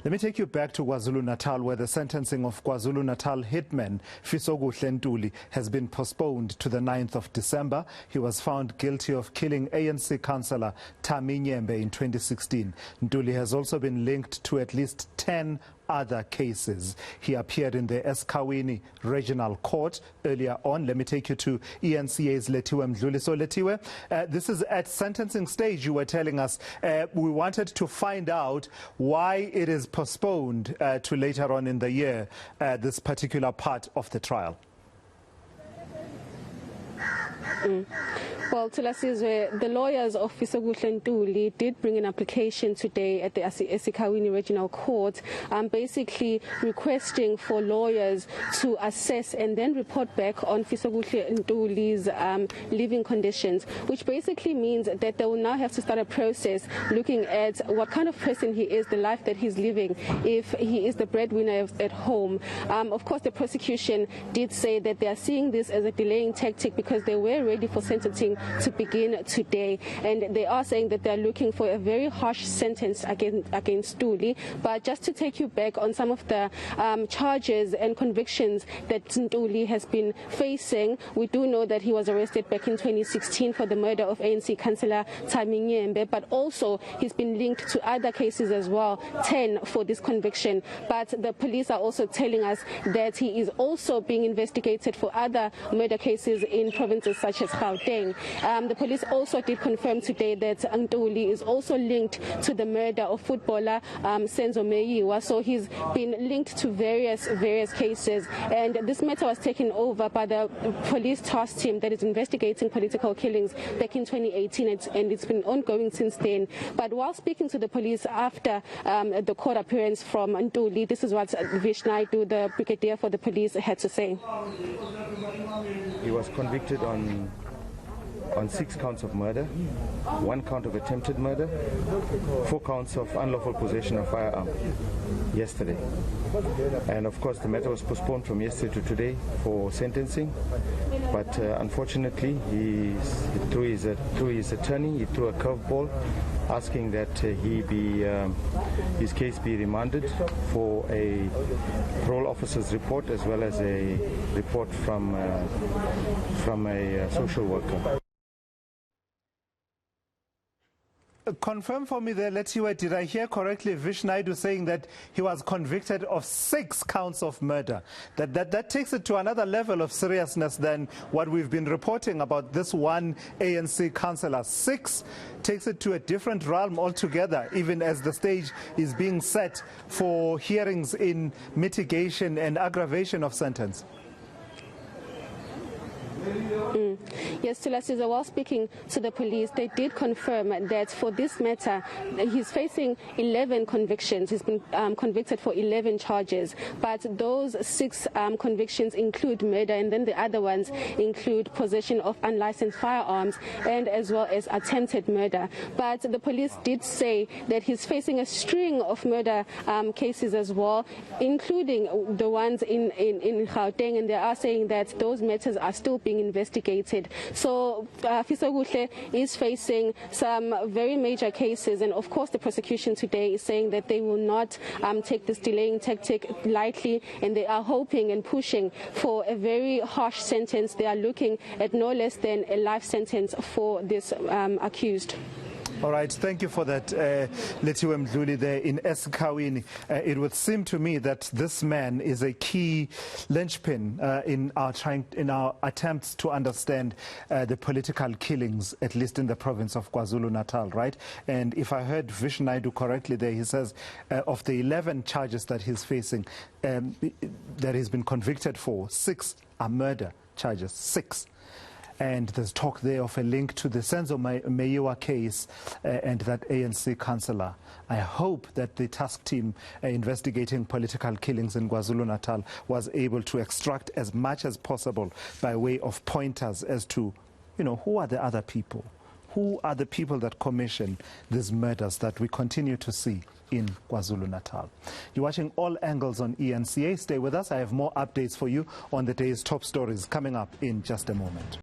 Let me take you back to KwaZulu-Natal, where the sentencing of KwaZulu-Natal hitman Fisokuhle Ntuli has been postponed to the 9th of December. He was found guilty of killing ANC councillor Thami Nyembe in 2016. Ntuli has also been linked to at least 10 other cases. He appeared in the eSPOKESPERSON Regional Court earlier on. Let me take you to eNCA's Lethiwe Mdluli. So Lethiwe, this is at sentencing stage. You were telling us we wanted to find out why it is postponed to later on in the year, this particular part of the trial. Well, the lawyers of Fisokuhle Ntuli did bring an application today at the eSPOKESPERSON Regional Court, basically requesting for lawyers to assess and then report back on Fisokuhle Ntuli's living conditions, which basically means that they will now have to start a process looking at what kind of person he is, the life that he's living, if he is the breadwinner at home. Of course, the prosecution did say that they are seeing this as a delaying tactic because they were ready for sentencing to begin today, and they are saying that they are looking for a very harsh sentence against Ntuli. But just to take you back on some of the charges and convictions that Ntuli has been facing, we do know that he was arrested back in 2016 for the murder of ANC councillor Thami Nyembe, but also he's been linked to other cases as well, 10 for this conviction. But the police are also telling us that he is also being investigated for other murder cases in provinces such as Gauteng. The police also did confirm today that Ntuli is also linked to the murder of footballer Senzo Meyiwa. So he's been linked to various cases, and this matter was taken over by the police task team that is investigating political killings back in 2018, and it's been ongoing since then. But while speaking to the police after the court appearance from Ntuli, this is what VISH NAIDOO, the brigadier for the police, had to say. He was convicted on 6 counts of murder, 1 count of attempted murder, 4 counts of unlawful possession of firearm yesterday. And of course the matter was postponed from yesterday to today for sentencing, but unfortunately through his attorney, he threw a curveball asking that his case be remanded for a parole officer's report as well as a report from a social worker. Confirm for me there, Lethiwe, did I hear correctly VISH NAIDOO saying that he was convicted of 6 counts of murder? That takes it to another level of seriousness than what we've been reporting about this one ANC councillor. 6 takes it to a different realm altogether, even as the stage is being set for hearings in mitigation and aggravation of sentence. Yes, Tulasiza, while speaking to the police, they did confirm that for this matter, he's facing 11 convictions. He's been convicted for 11 charges, but those 6 convictions include murder, and then the other ones include possession of unlicensed firearms and as well as attempted murder. But the police did say that he's facing a string of murder cases as well, including the ones in Gauteng, and they are saying that those matters are still being investigated. So Fisokuhle is facing some very major cases, and of course the prosecution today is saying that they will not take this delaying tactic lightly, and they are hoping and pushing for a very harsh sentence. They are looking at no less than a life sentence for this accused. All right, thank you for that, Lethiwe Mdluli there in eSPOKESPERSON. It would seem to me that this man is a key linchpin in our attempts to understand the political killings, at least in the province of KwaZulu-Natal, right? And if I heard VISH NAIDOO correctly there, he says of the 11 charges that he's facing, that he's been convicted for, 6 are murder charges, 6. And there's talk there of a link to the Senzo Meyiwa case and that ANC councillor. I hope that the task team investigating political killings in KwaZulu-Natal was able to extract as much as possible by way of pointers as to, who are the other people? Who are the people that commission these murders that we continue to see in KwaZulu-Natal? You're watching All Angles on eNCA. Stay with us. I have more updates for you on the day's top stories coming up in just a moment.